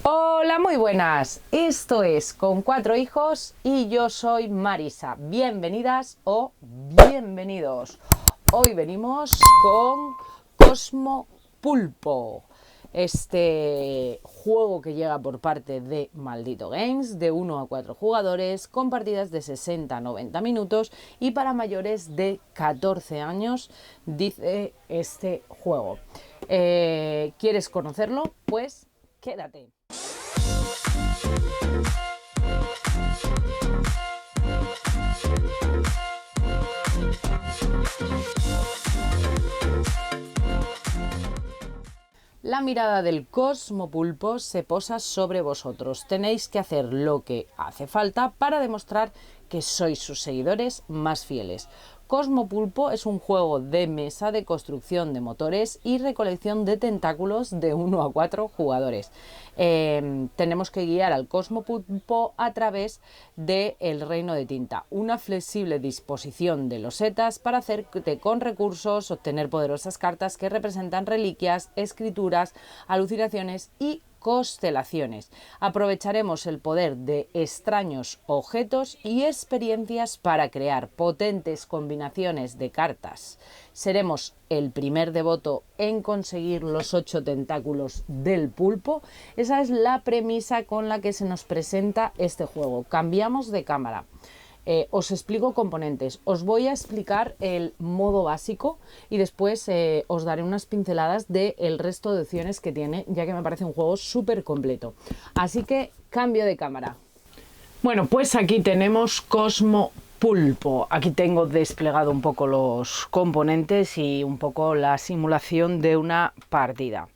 Hola, muy buenas. Esto es Con Cuatro Hijos y yo soy Marisa. Bienvenidas o bienvenidos. Hoy venimos con Cosmo Pulpo, este juego que llega por parte de Maldito Games, de 1 a 4 jugadores, con partidas de 60 a 90 minutos y para mayores de 14 años, dice este juego. ¿Quieres conocerlo? Pues quédate. La mirada del Cosmopulpo se posa sobre vosotros. Tenéis que hacer lo que hace falta para demostrar que sois sus seguidores más fieles. Cosmopulpo es un juego de mesa de construcción de motores y recolección de tentáculos de 1 a 4 jugadores. Tenemos que guiar al Cosmopulpo a través del reino de tinta, una flexible disposición de losetas para hacerte con recursos, obtener poderosas cartas que representan reliquias, escrituras, alucinaciones y constelaciones. Aprovecharemos el poder de extraños objetos y experiencias para crear potentes combinaciones de cartas. Seremos el primer devoto en conseguir los 8 tentáculos del pulpo. Esa es la premisa con la que se nos presenta este juego. Cambiamos de cámara. Os explico componentes, os voy a explicar el modo básico y después os daré unas pinceladas del resto de opciones que tiene, ya que me parece un juego súper completo. Así que cambio de cámara. Bueno, pues aquí tenemos Cosmo Pulpo. Aquí tengo desplegado un poco los componentes y un poco la simulación de una partida.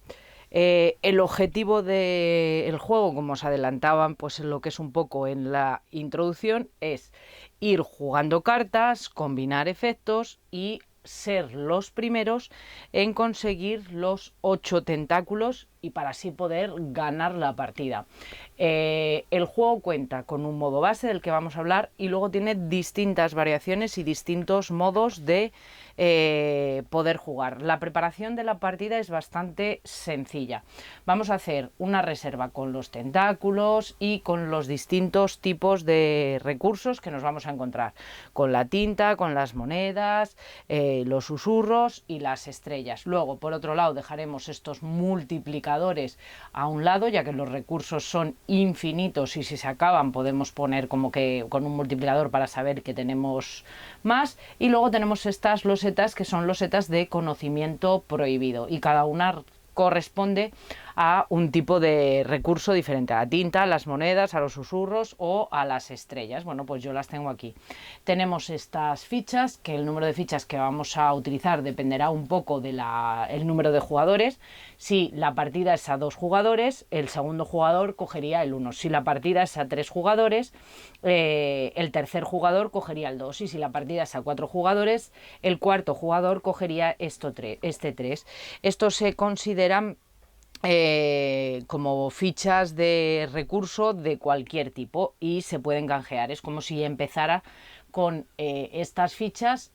El objetivo del juego, como os adelantaban, pues en lo que es un poco en la introducción, es ir jugando cartas, combinar efectos y ser los primeros en conseguir los 8 tentáculos y para así poder ganar la partida. El juego cuenta con un modo base del que vamos a hablar y luego tiene distintas variaciones y distintos modos de poder jugar. La preparación de la partida es bastante sencilla. Vamos a hacer una reserva con los tentáculos y con los distintos tipos de recursos que nos vamos a encontrar, con la tinta, con las monedas, los susurros y las estrellas. Luego, por otro lado, dejaremos estos multiplicadores a un lado, ya que los recursos son infinitos y si se acaban podemos poner como que con un multiplicador para saber que tenemos más. Y luego tenemos estas losetas que son losetas de conocimiento prohibido y cada una corresponde a un tipo de recurso diferente, a la tinta, a las monedas, a los susurros o a las estrellas. Bueno, pues yo las tengo aquí. Tenemos estas fichas, que el número de fichas que vamos a utilizar dependerá un poco del número de jugadores. Si la partida es a 2 jugadores, el segundo jugador cogería el 1. Si la partida es a 3 jugadores, el tercer jugador cogería el 2. Y si la partida es a 4 jugadores, el cuarto jugador cogería este 3. Estos se consideran como fichas de recurso de cualquier tipo y se pueden canjear. Es como si empezara con estas fichas,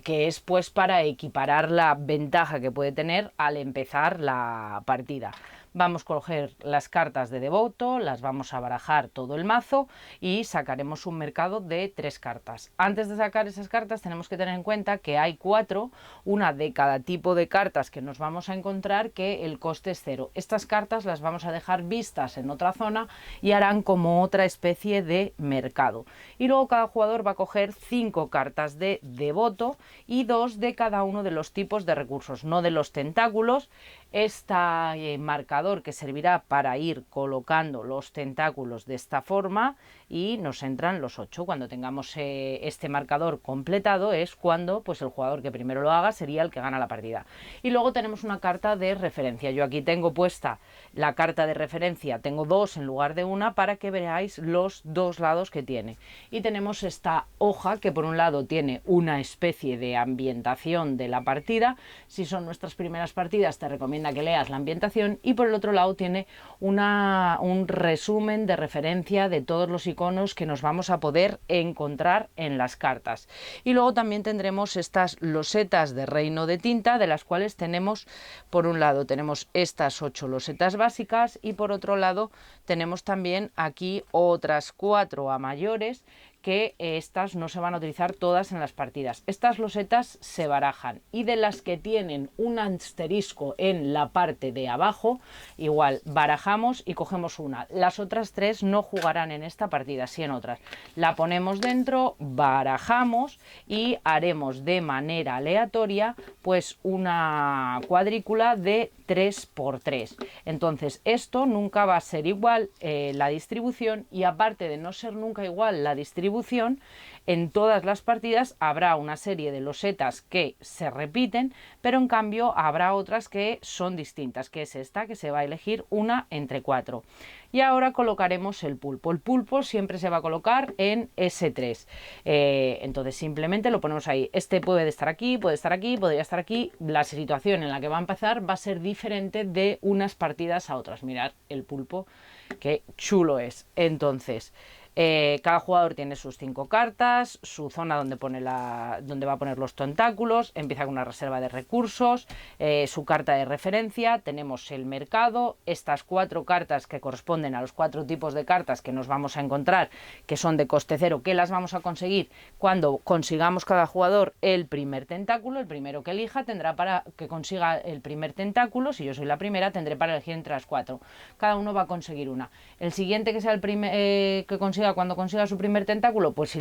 que es pues para equiparar la ventaja que puede tener al empezar la partida. Vamos a coger las cartas de devoto, las vamos a barajar todo el mazo y sacaremos un mercado de 3 cartas. Antes de sacar esas cartas tenemos que tener en cuenta que hay 4, una de cada tipo de cartas que nos vamos a encontrar, que el coste es 0. Estas cartas las vamos a dejar vistas en otra zona y harán como otra especie de mercado. Y luego cada jugador va a coger 5 cartas de devoto y 2 de cada uno de los tipos de recursos, no de los tentáculos. Este marcador que servirá para ir colocando los tentáculos de esta forma y nos entran los 8. Cuando tengamos este marcador completado es cuando pues el jugador que primero lo haga sería el que gana la partida. Y luego tenemos una carta de referencia. Yo aquí tengo puesta la carta de referencia, tengo 2 en lugar de una para que veáis los 2 lados que tiene. Y tenemos esta hoja que por un lado tiene una especie de ambientación de la partida. Si son nuestras primeras partidas te recomiendo recomienda que leas la ambientación, y por el otro lado tiene un resumen de referencia de todos los iconos que nos vamos a poder encontrar en las cartas. Y luego también tendremos estas losetas de reino de tinta, de las cuales tenemos, por un lado tenemos estas 8 losetas básicas, y por otro lado tenemos también aquí otras 4 a mayores, que estas no se van a utilizar todas en las partidas. Estas losetas se barajan, y de las que tienen un asterisco en la parte de abajo, igual barajamos y cogemos una. Las otras 3 no jugarán en esta partida, sí en otras. La ponemos dentro, barajamos y haremos de manera aleatoria pues una cuadrícula de 3×3. Entonces esto nunca va a ser igual la distribución, y aparte de no ser nunca igual la distribución, en todas las partidas habrá una serie de losetas que se repiten, pero en cambio habrá otras que son distintas, que es esta, que se va a elegir una entre 4. Y ahora colocaremos el pulpo. El pulpo siempre se va a colocar en S3. Entonces simplemente lo ponemos ahí. Este puede estar aquí, puede estar aquí, podría estar aquí. La situación en la que va a empezar va a ser diferente de unas partidas a otras. Mirad el pulpo, qué chulo es. Entonces, cada jugador tiene sus 5 cartas, su zona donde va a poner los tentáculos, empieza con una reserva de recursos, su carta de referencia, tenemos el mercado, estas 4 cartas que corresponden a los 4 tipos de cartas que nos vamos a encontrar, que son de coste 0, que las vamos a conseguir cuando consigamos cada jugador el primer tentáculo. El primero que elija tendrá para que consiga el primer tentáculo. Si yo soy la primera, tendré para elegir entre las 4. Cada uno va a conseguir una. El siguiente que sea el primer que consiga cuando consiga su primer tentáculo, pues si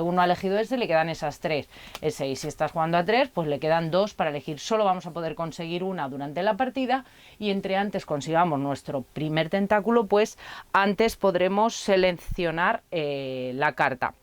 uno ha elegido ese, le quedan esas 3. Ese, y si estás jugando a 3, pues le quedan 2 para elegir. Solo vamos a poder conseguir una durante la partida, y entre antes consigamos nuestro primer tentáculo, pues antes podremos seleccionar la carta.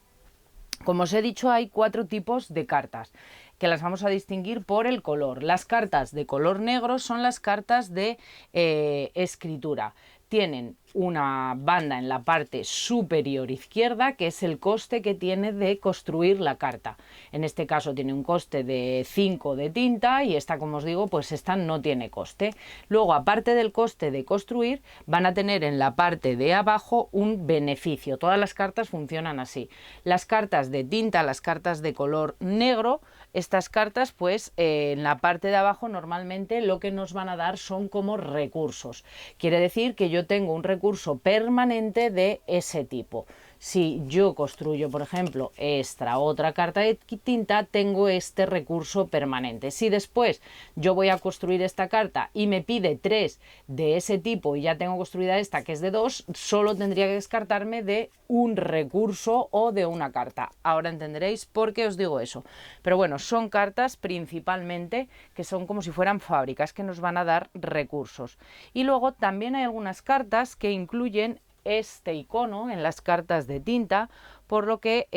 Como os he dicho, hay 4 tipos de cartas que las vamos a distinguir por el color. Las cartas de color negro son las cartas de escritura. Tienen una banda en la parte superior izquierda, que es el coste que tiene de construir la carta. En este caso tiene un coste de 5 de tinta, y esta, como os digo, pues esta no tiene coste. Luego, aparte del coste de construir, van a tener en la parte de abajo un beneficio. Todas las cartas funcionan así. Las cartas de tinta, las cartas de color negro, estas cartas pues en la parte de abajo normalmente lo que nos van a dar son como recursos. Quiere decir que yo tengo un recurso permanente de ese tipo. Si yo construyo, por ejemplo, esta otra carta de tinta, tengo este recurso permanente. Si después yo voy a construir esta carta y me pide 3 de ese tipo, y ya tengo construida esta que es de 2, solo tendría que descartarme de un recurso o de una carta. Ahora entenderéis por qué os digo eso. Pero bueno, son cartas principalmente que son como si fueran fábricas, que nos van a dar recursos. Y luego también hay algunas cartas que incluyen este icono en las cartas de tinta, por lo que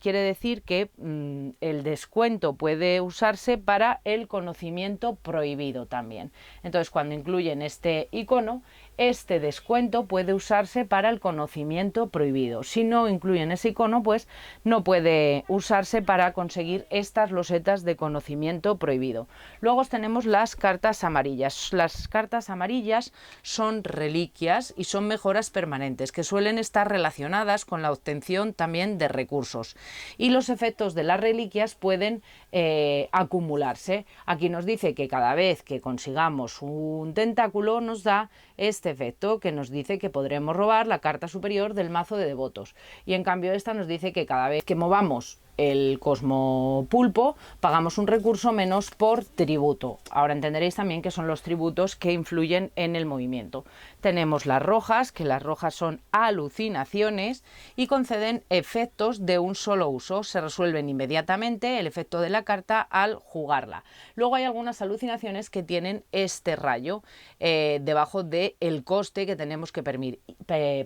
quiere decir que el descuento puede usarse para el conocimiento prohibido también. Entonces, cuando incluyen este icono, este descuento puede usarse para el conocimiento prohibido. Si no incluyen ese icono, pues no puede usarse para conseguir estas losetas de conocimiento prohibido. Luego tenemos las cartas amarillas. Las cartas amarillas son reliquias y son mejoras permanentes, que suelen estar relacionadas con la obtención también de recursos. Y los efectos de las reliquias pueden acumularse. Aquí nos dice que cada vez que consigamos un tentáculo nos da este efecto, que nos dice que podremos robar la carta superior del mazo de devotos, y en cambio esta nos dice que cada vez que movamos el cosmopulpo pagamos un recurso menos por tributo. Ahora entenderéis también que son los tributos que influyen en el movimiento. Tenemos las rojas, que las rojas son alucinaciones y conceden efectos de un solo uso. Se resuelven inmediatamente el efecto de la carta al jugarla. Luego hay algunas alucinaciones que tienen este rayo debajo del coste que tenemos que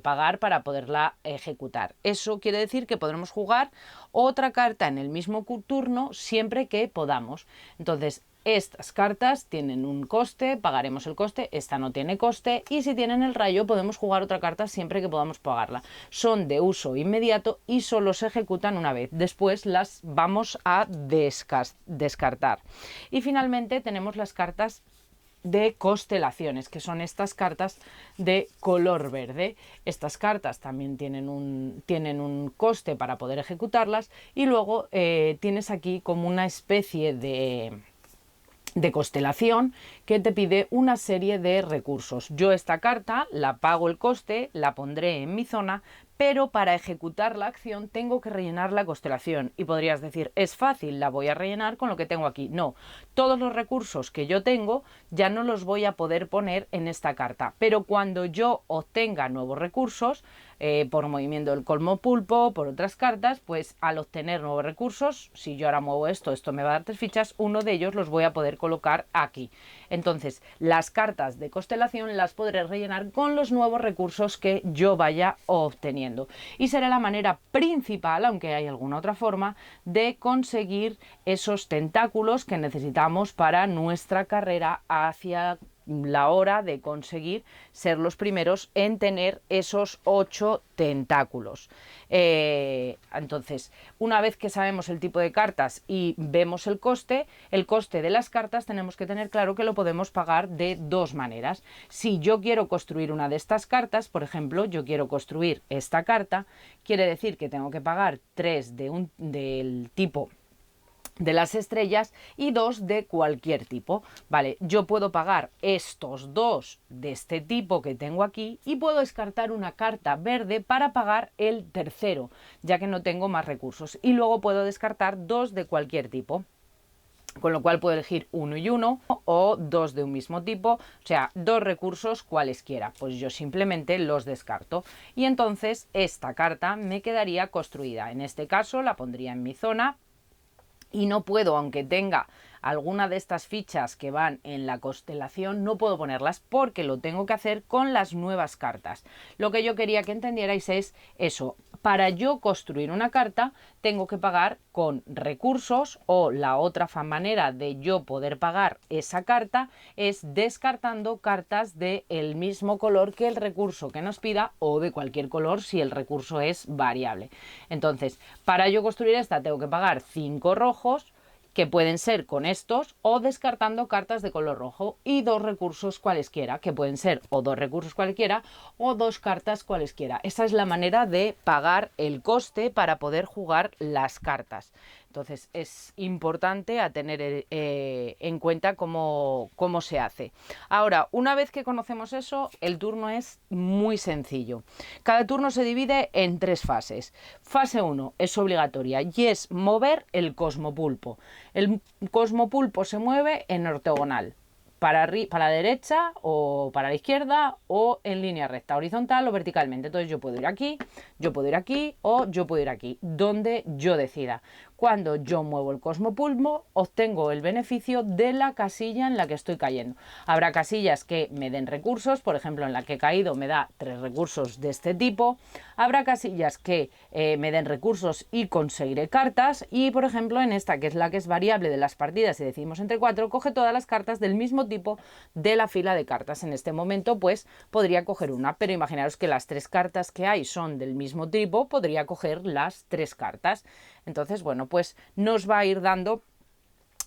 pagar para poderla ejecutar. Eso quiere decir que podremos jugar otra carta en el mismo turno siempre que podamos. Entonces, estas cartas tienen un coste, pagaremos el coste, esta no tiene coste, y si tienen el rayo podemos jugar otra carta siempre que podamos pagarla. Son de uso inmediato y solo se ejecutan una vez, después las vamos a descartar. Y finalmente tenemos las cartas de constelaciones, que son estas cartas de color verde. Estas cartas también tienen un coste para poder ejecutarlas, y luego tienes aquí como una especie de constelación que te pide una serie de recursos. Yo esta carta la pago el coste, la pondré en mi zona, pero para ejecutar la acción tengo que rellenar la constelación. Y podrías decir, es fácil, la voy a rellenar con lo que tengo aquí. No, todos los recursos que yo tengo ya no los voy a poder poner en esta carta, pero cuando yo obtenga nuevos recursos, por movimiento del Cosmopulpo, por otras cartas, pues al obtener nuevos recursos, si yo ahora muevo esto me va a dar 3 fichas, uno de ellos los voy a poder colocar aquí. Entonces, las cartas de constelación las podré rellenar con los nuevos recursos que yo vaya obteniendo. Y será la manera principal, aunque hay alguna otra forma, de conseguir esos tentáculos que necesitamos para nuestra carrera hacia la hora de conseguir ser los primeros en tener esos 8 tentáculos. Entonces, una vez que sabemos el tipo de cartas y vemos el coste de las cartas, tenemos que tener claro que lo podemos pagar de dos maneras. Si yo quiero construir una de estas cartas, por ejemplo, yo quiero construir esta carta, quiere decir que tengo que pagar 3 del tipo de las estrellas y 2 de cualquier tipo. Vale, yo puedo pagar estos 2 de este tipo que tengo aquí y puedo descartar una carta verde para pagar el tercero, ya que no tengo más recursos, y luego puedo descartar 2 de cualquier tipo, con lo cual puedo elegir 1 y 1 o 2 de un mismo tipo, o sea, 2 recursos cualesquiera. Pues yo simplemente los descarto y entonces esta carta me quedaría construida. En este caso la pondría en mi zona. Y no puedo, aunque tenga alguna de estas fichas que van en la constelación, no puedo ponerlas porque lo tengo que hacer con las nuevas cartas. Lo que yo quería que entendierais es eso. Para yo construir una carta tengo que pagar con recursos, o la otra manera de yo poder pagar esa carta es descartando cartas del mismo color que el recurso que nos pida, o de cualquier color si el recurso es variable. Entonces, para yo construir esta tengo que pagar 5 rojos, que pueden ser con estos, o descartando cartas de color rojo, y 2 recursos cualesquiera, que pueden ser o 2 recursos cualquiera o 2 cartas cualesquiera. Esa es la manera de pagar el coste para poder jugar las cartas. Entonces es importante a tener en cuenta cómo se hace. Ahora, una vez que conocemos eso, el turno es muy sencillo. Cada turno se divide en 3 fases. Fase 1 es obligatoria y es mover el Cosmopulpo. El Cosmopulpo se mueve en ortogonal, para la derecha o para la izquierda, o en línea recta, horizontal o verticalmente. Entonces yo puedo ir aquí, yo puedo ir aquí o yo puedo ir aquí, donde yo decida. Cuando yo muevo el Cosmopulpo, obtengo el beneficio de la casilla en la que estoy cayendo. Habrá casillas que me den recursos, por ejemplo, en la que he caído me da 3 recursos de este tipo. Habrá casillas que me den recursos y conseguiré cartas, y por ejemplo en esta, que es la que es variable de las partidas y decidimos entre 4, coge todas las cartas del mismo tipo de la fila de cartas. En este momento pues podría coger una, pero imaginaros que las 3 cartas que hay son del mismo tipo, podría coger las 3 cartas. Entonces, bueno, pues nos va a ir dando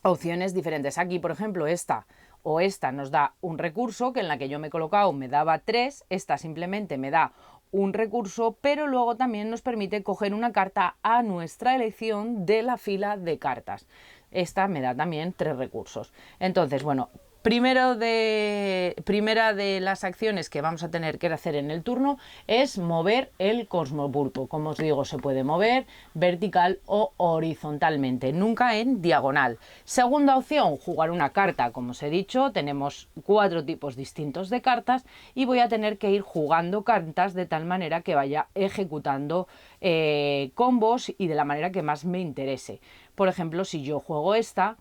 opciones diferentes. Aquí, por ejemplo, esta o esta nos da un recurso, que en la que yo me he colocado me daba 3, esta simplemente me da un recurso, pero luego también nos permite coger una carta a nuestra elección de la fila de cartas. Esta me da también 3 recursos. Entonces, bueno, primera de las acciones que vamos a tener que hacer en el turno es mover el Cosmopulpo. Como os digo, se puede mover vertical o horizontalmente, nunca en diagonal. Segunda opción, jugar una carta. Como os he dicho, tenemos 4 tipos distintos de cartas y voy a tener que ir jugando cartas de tal manera que vaya ejecutando combos y de la manera que más me interese. Por ejemplo, si yo juego esta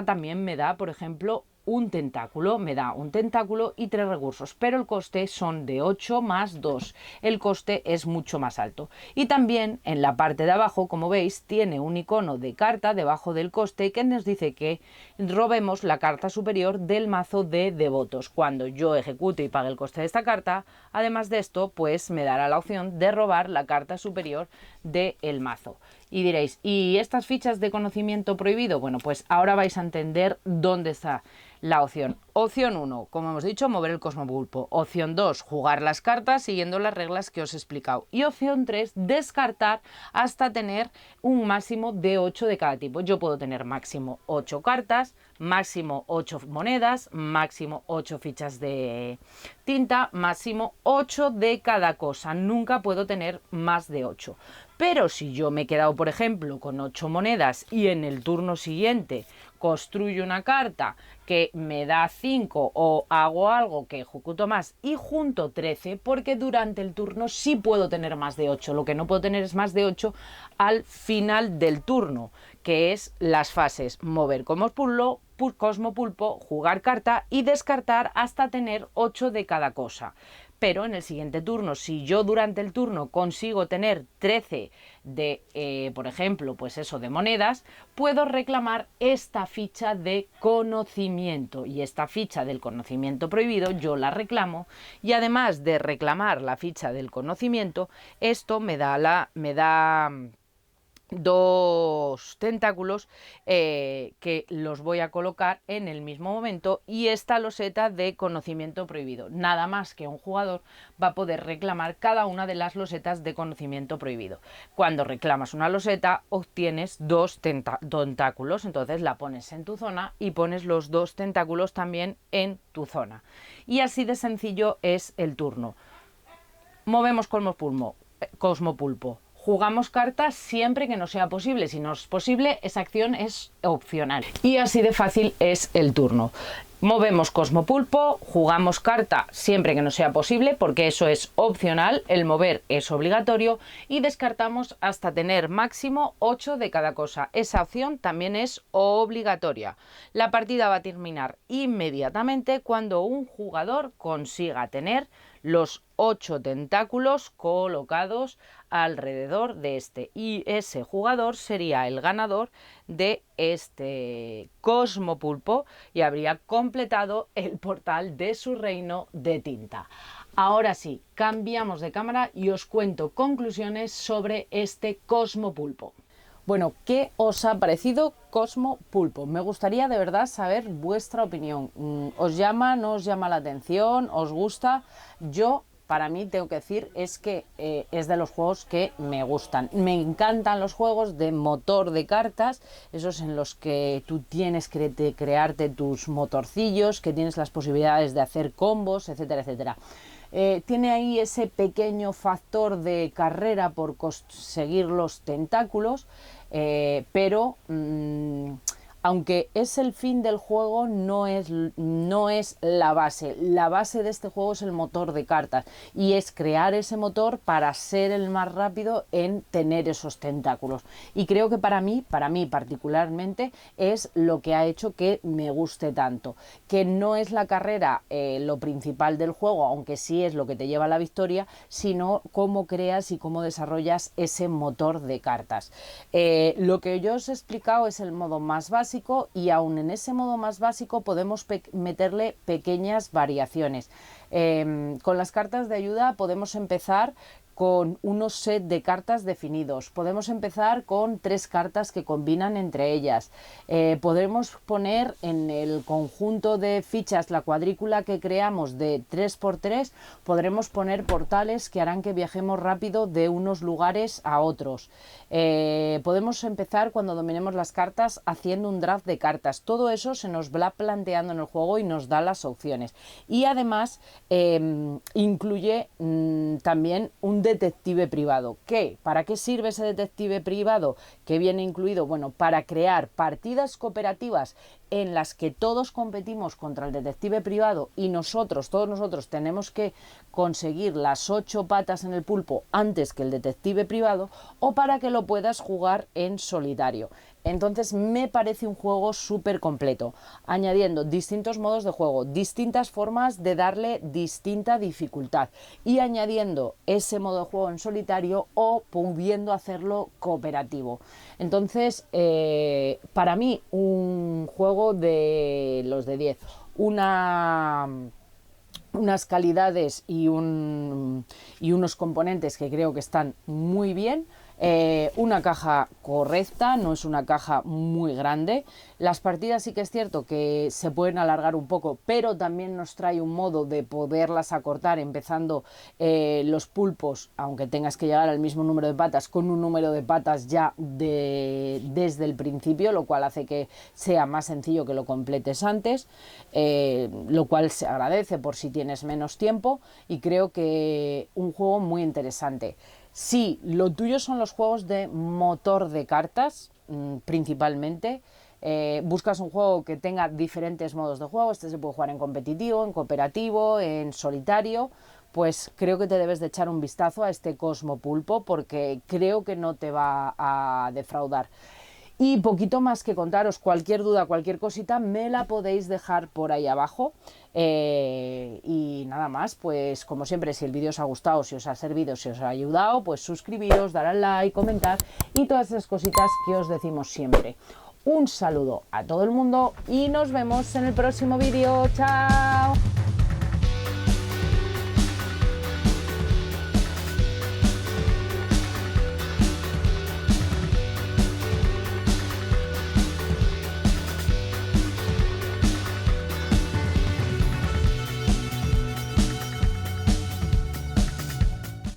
también me da, por ejemplo, un tentáculo, me da un tentáculo y 3 recursos, pero el coste son de 8 más 2, el coste es mucho más alto. Y también en la parte de abajo, como veis, tiene un icono de carta debajo del coste que nos dice que robemos la carta superior del mazo de devotos. Cuando yo ejecute y pague el coste de esta carta, además de esto, pues me dará la opción de robar la carta superior del mazo. Y diréis, ¿y estas fichas de conocimiento prohibido? Bueno, pues ahora vais a entender dónde está la opción. Opción 1, como hemos dicho, mover el cosmopulpo. Opción 2, jugar las cartas siguiendo las reglas que os he explicado. Y opción 3, descartar hasta tener un máximo de 8 de cada tipo. Yo puedo tener máximo 8 cartas, máximo 8 monedas, máximo 8 fichas de tinta, máximo 8 de cada cosa. Nunca puedo tener más de 8. Pero si yo me he quedado, por ejemplo, con 8 monedas y en el turno siguiente construyo una carta que me da 5 o hago algo que ejecuto más y junto 13, porque durante el turno sí puedo tener más de 8. Lo que no puedo tener es más de 8 al final del turno, que es las fases mover cosmopulpo, jugar carta y descartar hasta tener 8 de cada cosa. Pero en el siguiente turno, si yo durante el turno consigo tener 13 de, por ejemplo, pues eso, de monedas, puedo reclamar esta ficha de conocimiento. Y esta ficha del conocimiento prohibido yo la reclamo. Y además de reclamar la ficha del conocimiento, esto me da dos tentáculos que los voy a colocar en el mismo momento y esta loseta de conocimiento prohibido. Nada más que un jugador va a poder reclamar cada una de las losetas de conocimiento prohibido. Cuando reclamas una loseta obtienes dos tentáculos, entonces la pones en tu zona y pones los dos tentáculos también en tu zona. Y así de sencillo es el turno. Movemos cosmopulpo. Jugamos cartas siempre que no sea posible. Si no es posible, esa acción es opcional. Y así de fácil es el turno. Movemos cosmopulpo, jugamos carta siempre que no sea posible, porque eso es opcional, el mover es obligatorio, y descartamos hasta tener máximo 8 de cada cosa. Esa opción también es obligatoria. La partida va a terminar inmediatamente cuando un jugador consiga tener los 8 tentáculos colocados alrededor de este, y ese jugador sería el ganador de este cosmopulpo y habría completado el portal de su reino de tinta. Ahora sí, cambiamos de cámara y os cuento conclusiones sobre este cosmopulpo. Bueno, ¿qué os ha parecido Cosmopulpo? Me gustaría de verdad saber vuestra opinión. ¿Os llama, no os llama la atención? ¿Os gusta? Yo, para mí, tengo que decir, es que es de los juegos que me gustan. Me encantan los juegos de motor de cartas, esos en los que tú tienes que crearte tus motorcillos, que tienes las posibilidades de hacer combos, etcétera, etcétera. Tiene ahí ese pequeño factor de carrera por conseguir los tentáculos, pero aunque es el fin del juego, no es la base. La base de este juego es el motor de cartas y es crear ese motor para ser el más rápido en tener esos tentáculos. Y creo que para mí particularmente, es lo que ha hecho que me guste tanto. Que no es la carrera lo principal del juego, aunque sí es lo que te lleva a la victoria, sino cómo creas y cómo desarrollas ese motor de cartas. Lo que yo os he explicado es el modo más básico, y aún en ese modo más básico podemos meterle pequeñas variaciones. Con las cartas de ayuda podemos empezar con unos set de cartas definidos. Podemos empezar con 3 cartas que combinan entre ellas. Podremos poner en el conjunto de fichas, la cuadrícula que creamos de 3×3, podremos poner portales que harán que viajemos rápido de unos lugares a otros. Podemos empezar, cuando dominemos las cartas, haciendo un draft de cartas. Todo eso se nos va planteando en el juego y nos da las opciones. Y además incluye también un detective privado. ¿Para qué sirve ese detective privado que viene incluido? Bueno, para crear partidas cooperativas en las que todos competimos contra el detective privado y todos nosotros tenemos que conseguir las 8 patas en el pulpo antes que el detective privado, o para que lo puedas jugar en solitario. Entonces me parece un juego súper completo, añadiendo distintos modos de juego, distintas formas de darle distinta dificultad y añadiendo ese modo de juego en solitario o pudiendo hacerlo cooperativo. Entonces, para mí, un juego de los de 10, unas calidades y unos componentes que creo que están muy bien. Una caja correcta, no es una caja muy grande. Las partidas sí que es cierto que se pueden alargar un poco, pero también nos trae un modo de poderlas acortar, empezando los pulpos, aunque tengas que llegar al mismo número de patas, con un número de patas ya desde el principio, lo cual hace que sea más sencillo que lo completes antes, lo cual se agradece por si tienes menos tiempo, y creo que un juego muy interesante. Si lo tuyo son los juegos de motor de cartas, principalmente, buscas un juego que tenga diferentes modos de juego, este se puede jugar en competitivo, en cooperativo, en solitario, pues creo que te debes de echar un vistazo a este Cosmo Pulpo, porque creo que no te va a defraudar. Y poquito más que contaros. Cualquier duda, cualquier cosita, me la podéis dejar por ahí abajo. Y nada más, pues como siempre, si el vídeo os ha gustado, si os ha servido, si os ha ayudado, pues suscribiros, dar al like, comentar y todas esas cositas que os decimos siempre. Un saludo a todo el mundo y nos vemos en el próximo vídeo. ¡Chao!